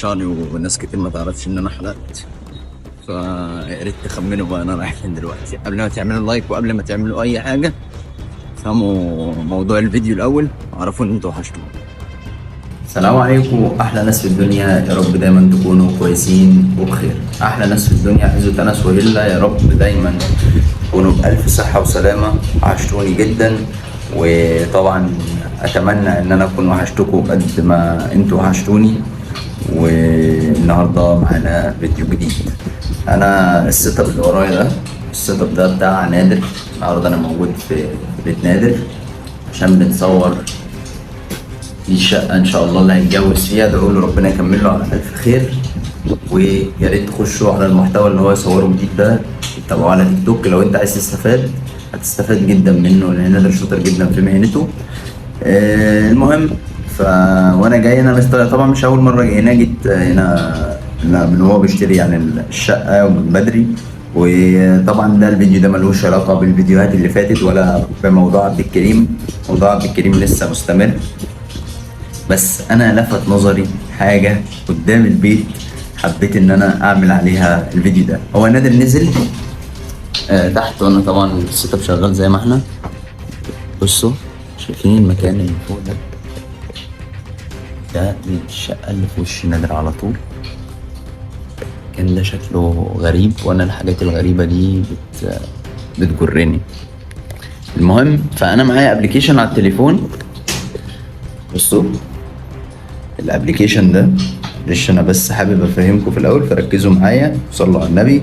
شعري وناس كتير ما تعرفش ان انا حلقت. فيا ريت تخمنوا بقى انا رايح فين دلوقتي قبل ما تعملوا لايك وقبل ما تعملوا اي حاجه. فهموا موضوع الفيديو الاول وعرفوا ان انتوا وحشتوني. السلام عليكم احلى ناس في الدنيا، يا رب دايما تكونوا كويسين وبخير. احلى ناس في الدنيا عزوة ناس وهلا، يا رب دايما تكونوا بالف صحه وسلامه. وحشتوني جدا، وطبعا اتمنى ان انا اكون وحشتكم قد ما انتوا وحشتوني. والنهارده معانا فيديو جديد. انا السيت اب اللي ورايا ده، السيت اب ده بتاع نادر. النهارده انا موجود في بيت نادر عشان بنصور دي الشقة إن شاء الله اللي هيتجوز فيها. ادعوا له ربنا يكمل له على ألف خير، ويا ريت تخشوا على المحتوى اللي هو يصوره جديد ده، تتابعوه على تيك توك. لو أنت عايز تستفاد هتستفاد جدا منه، لأن نادر شاطر جدا في مهنته. المهم وأنا جاي هنا طبعا مش أول مرة جاي هنا، جيت هنا من هو بيشتري يعني الشقة ومن بدري. وطبعا ده الفيديو ده ملوش علاقة بالفيديوهات اللي فاتت ولا بموضوع عبد الكريم. موضوع عبد الكريم لسه مستمر، بس انا لفت نظري حاجه قدام البيت، حبيت ان انا اعمل عليها الفيديو ده. هو نادر نزل تحت، وانا طبعا السيت اب شغال زي ما احنا. بصوا شايفين المكان اللي فوق ده؟ ده الشقه اللي في وش نادر على طول. كان ده شكله غريب، وانا الحاجات الغريبه دي بتجرني. المهم فانا معايا ابلكيشن على التليفون. بصوا الابلكيشن ده، معلش انا بس حابب افهمكم في الاول، فركزوا معايا وصلوا على النبي.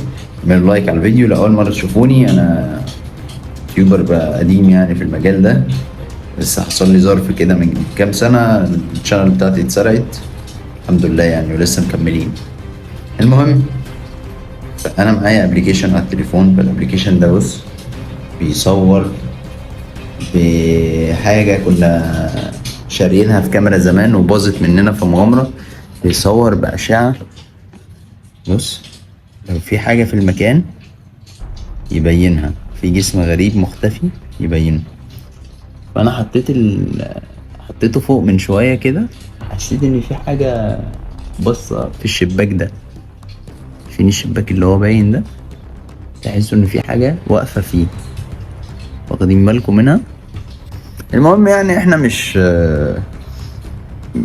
اعملوا لايك على الفيديو. لاول مره تشوفوني، انا يوتيوبر بقى قديم يعني في المجال ده، بس حصل لي ظرف كده من كام سنه الشانل بتاعتي اتسرقت، الحمد لله يعني، ولسه مكملين. المهم فانا معايا ابلكيشن على التليفون. فالابلكيشن ده بص بيصور بحاجه كنا شاريينها في كاميرا زمان وباظت مننا في مغامرة. بيصور بأشعة. بص لو في حاجة في المكان يبينها، في جسم غريب مختفي يبينه. فأنا حطيته فوق من شوية كده، حسيت إن في حاجة بصة في الشباك ده. فين الشباك اللي هو باين ده؟ تحسوا إن في حاجة واقفة فيه، واخدين بالكم منها؟ المهم يعني احنا مش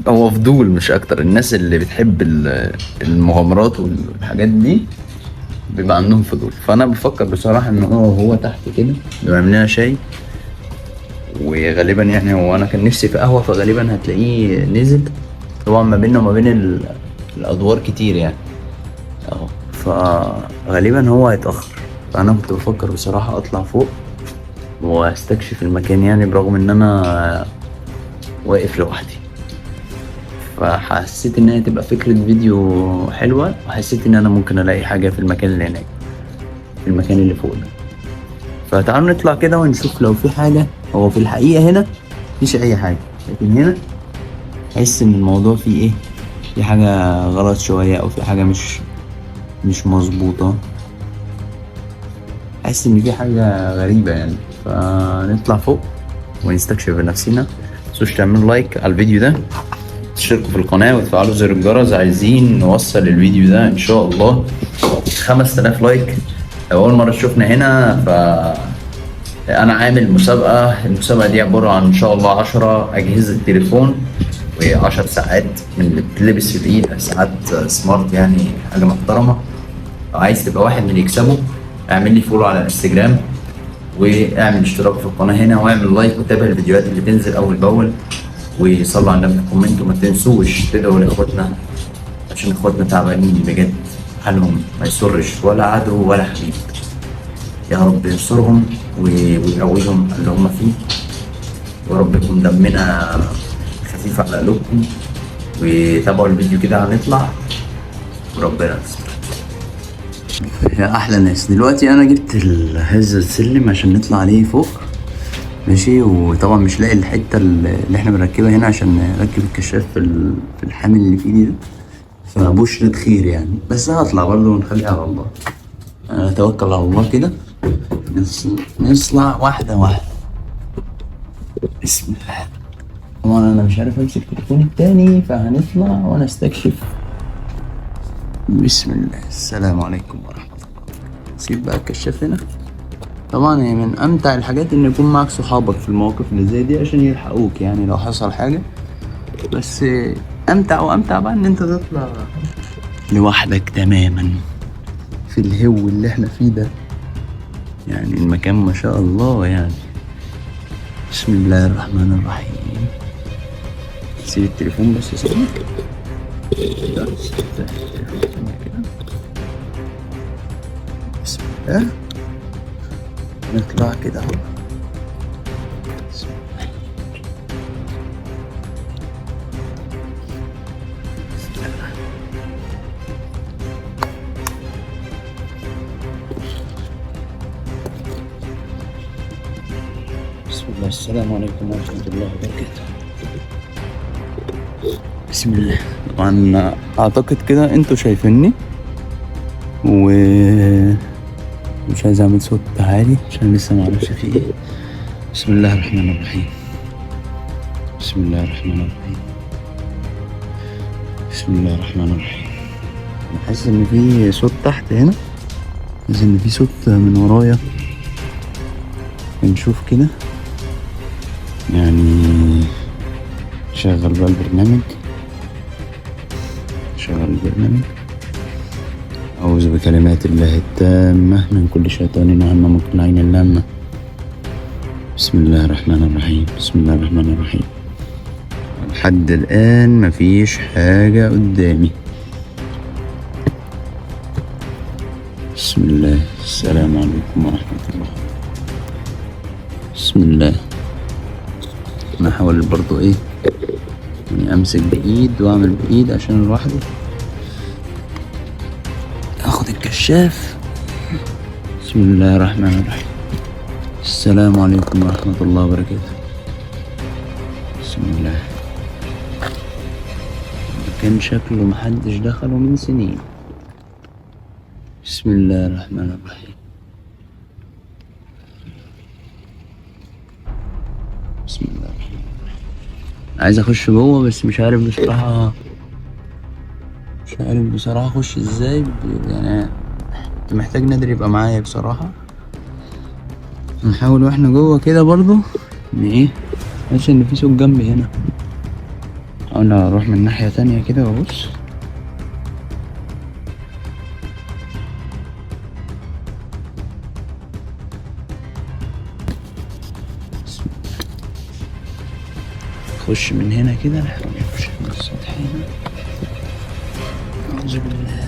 هو فضول مش اكتر. الناس اللي بتحب المغامرات والحاجات دي بيبقى عندهم فضول. فانا بفكر بصراحة ان هو تحت كده بيعمل لنا شاي، وغالبا يعني انا كان نفسي في قهوة، فغالبا هتلاقيه نزل. طبعا ما بيننا وما بين الادوار كتير يعني اهو، فغالبا هو هيتأخر. فانا كنت بفكر بصراحة اطلع فوق واستكشف المكان، يعني برغم ان انا واقف لوحدي. فحسيت ان هي تبقى فكرة فيديو حلوة، وحسيت ان انا ممكن الاقي حاجة في المكان اللي هناك، في المكان اللي فوق ده. فتعالوا نطلع كده ونشوف لو في حاجة. هو في الحقيقة هنا مفيش اي حاجة، لكن هنا حس ان الموضوع فيه ايه، في حاجة غلط شوية، او في حاجة مش مظبوطة. حس ان في حاجة غريبة يعني. فنطلع فوق ونستكشف بنفسنا. متنسوش تعملوا لايك على الفيديو ده، تشتركوا في القناة وتفعلوا زر الجرس. عايزين نوصل الفيديو ده ان شاء الله 5000 لايك. لو اول مرة تشوفنا هنا، انا عامل مسابقة. المسابقة دي عبارة عن ان شاء الله 10 اجهزة تليفون و10 ساعات من اللي بتلبس في الايد، ساعات سمارت يعني، حاجة محترمة. لو عايز تبقى واحد من اللي يكسبوا، اعمل لي فولو على الانستجرام، واعمل اشتراك في القناة هنا، واعمل لايك، وتابع الفيديوهات اللي تنزل اول باول، وصلوا على النبي في الكومنت. وما تنسوش تدعوا لاخواتنا، عشان اخواتنا تعبانين بجد، حالهم ما يسرش، ولا عدو ولا حبيب. يا رب ينصرهم ويقويهم اللي هم فيه، ويا رب يكون دمنا خفيف على قلوبكم. وتابعوا الفيديو كده هنطلع، وربنا يستر. يا احلى ناس، دلوقتي انا جبت هذا السلم عشان نطلع عليه فوق، ماشي. وطبعا مش لاقي الحته اللي احنا بنركبها هنا عشان نركب الكشاف في الحامل اللي في ايدي ده. فبشرة خير يعني، بس هطلع برضه ونخليها على الله. انا اتوكل على الله كده، نطلع واحده واحده. بسم الله. طبعا انا مش عارف امسك تليفوني التاني، فهنطلع وانا استكشف بسم الله. السلام عليكم ورحمة الله. سيب بقى الكشاف هنا. طبعا هي من امتع الحاجات ان يكون معك صحابك في المواقف اللي زي دي عشان يلحقوك يعني لو حصل حاجة. بس امتع وامتع بقى ان انت تطلع لوحدك تماما في الهو اللي احنا فيه ده. يعني المكان ما شاء الله يعني. بسم الله الرحمن الرحيم. سيب التليفون بس ثانية. بسم الله. نطلع كده اهو. بسم الله. بسم الله. بسم الله. السلام عليكم ورحمة الله وبركاته. بسم الله. طبعا اعتقد كده انتوا شايفيني مش عايز اعمل صوت عالي عشان لسه معرفش فيه ايه. بسم الله الرحمن الرحيم. بسم الله الرحمن الرحيم. بسم الله الرحمن الرحيم. انا حاسس ان في صوت تحت هنا، حاسس ان في صوت من ورايا. نشوف كده يعني. شغل بقى البرنامج. شغل البرنامج. أعوذ بكلمات الله التامة من كل شيطان وهمة من كل عين لامة. بسم الله الرحمن الرحيم. بسم الله الرحمن الرحيم. لحد الآن مفيش حاجة قدامي. بسم الله. السلام عليكم ورحمة الله. بسم الله. أنا هحاول برضو إيه يعني أمسك بإيد وأعمل بإيد عشان لوحدي. اخد الكشاف. بسم الله الرحمن الرحيم. السلام عليكم ورحمة الله وبركاته. بسم الله. كان شكله محدش دخله من سنين. بسم الله الرحمن الرحيم. بسم الله الرحمن الرحيم. عايز اخش جوه بس مش عارف بصراحة. اخش ازاي يعني. كنت محتاج نادر يبقى معايا بصراحة. نحاول واحنا جوه كده برضو ان ايه. حاسس ان في صوت جنبي هنا. حاول اروح من ناحية تانية كده وابص. اخش من هنا كده. نحاول نخش من السطح هنا. أعوذ بالله.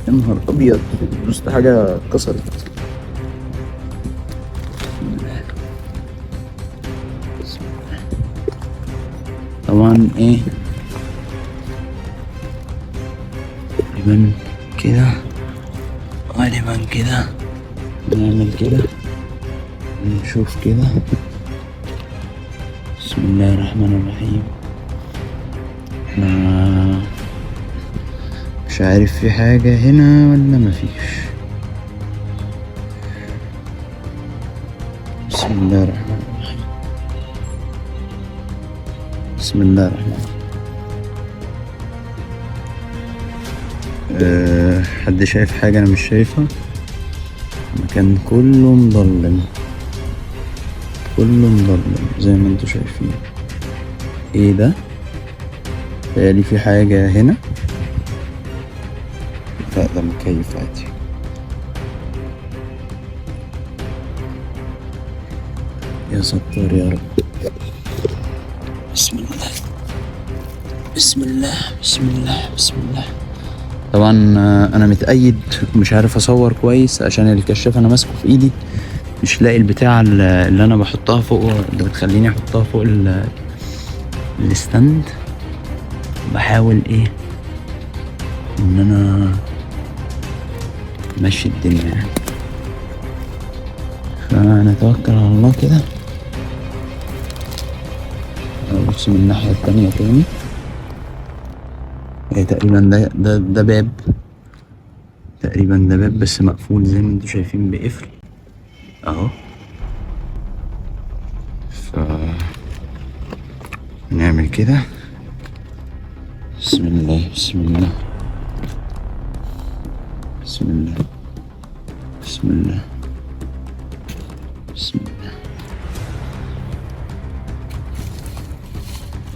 يا نهار أبيض. دوست حاجة اتكسرت. بسم الله. طبعا ايه غالبا كده. نعمل كده. نشوف كده. بسم الله الرحمن الرحيم. مش عارف في حاجة هنا ولا مفيش. بسم الله الرحمن الرحيم. بسم الله الرحمن الرحيم. حد شايف حاجة أنا مش شايفها؟ المكان كله مظلم. زي ما انتوا شايفين. ايه ده؟ تهيألي في حاجة هنا. لا ده مكيف عادي. يا ستار يا رب. بسم الله. بسم الله. بسم الله. بسم الله. طبعا انا متأيد مش عارف اصور كويس عشان الكشاف انا ماسكه في ايدي. مش لاقي البتاعة اللي انا بحطها فوق، اللي بتخليني احطها فوق الستاند. بحاول ايه ان انا ماشي الدنيا يعني. فنتوكل على الله كده. ابص من الناحية التانية تاني. هي تقريبا ده باب. تقريبا ده باب بس مقفول زي ما انتوا شايفين بقفل اهو. نعمل كده بسم الله بسم الله بسم الله بسم الله بسم الله.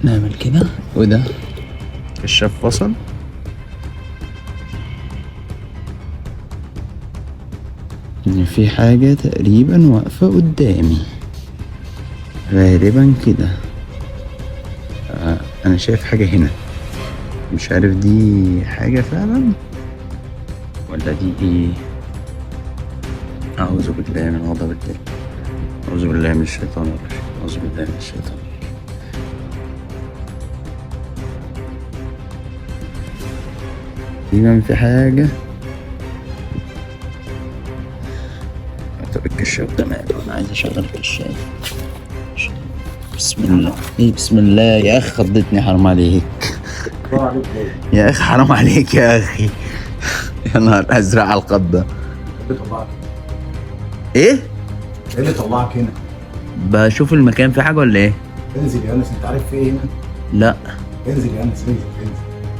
نعمل كده وده الكشاف فصل. ان في حاجة تقريبا واقفة قدامي غالبا كده. انا شايف حاجة هنا، مش عارف دي حاجة فعلا ولا دي ايه. اعوذ بالله من غضب الله، اعوذ بالله من الشيطان الرجيم، اعوذ بالله من الشيطان الرجيم. تقريبا في حاجة. طب الكشاف ده ماله؟ انا عايز اشغل الكشاف. بسم الله. ايه بسم الله يا اخي، خضتني حرام عليك يا اخي، حرام عليك يا اخي. يا نهار ازرق على القضة. ايه اللي طلعك هنا؟ بشوف المكان في حاجة ولا ايه؟ انزل يا انس، انت عارف في ايه هنا؟ لا انزل يا انس، انزل.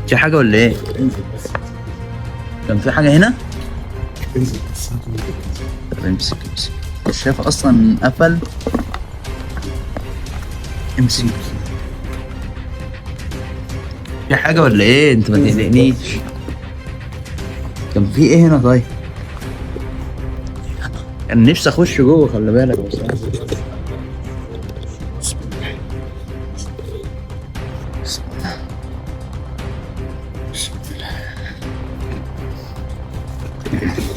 في حاجة ولا ايه؟ انزل بس. كان في حاجة هنا؟ انزل بس، انزل. طب امسك الكشاف اصلا قفل. امسك. في حاجة ولا ايه؟ انت ما تقلقنيش. كان في ايه هنا طيب؟ كان نفسي اخش جوه، خلي بالك. بس بسم الله بسم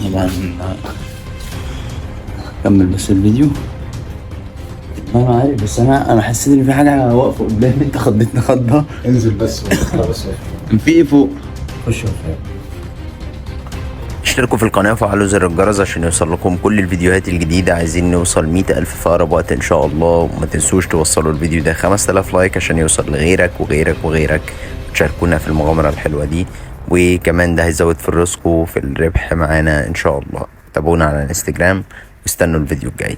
الله. طبعا كمل بس الفيديو. انا عارف، بس انا حسيت ان في حاجه واقفه قدامي. انت خضتني خضه. انزل بس بس. كان في ايه فوق؟ خش. اشتركوا في القناة وفعلوا زر الجرس عشان يوصل لكم كل الفيديوهات الجديدة. عايزين نوصل 100,000 في أقرب وقت إن شاء الله. وما تنسوش توصلوا الفيديو ده 5000 لايك عشان يوصل لغيرك وغيرك وغيرك. تشاركونا في المغامرة الحلوة دي، وكمان ده هيزود في الرزق وفي الربح معانا إن شاء الله. تابعونا على الانستجرام واستنوا الفيديو الجاي.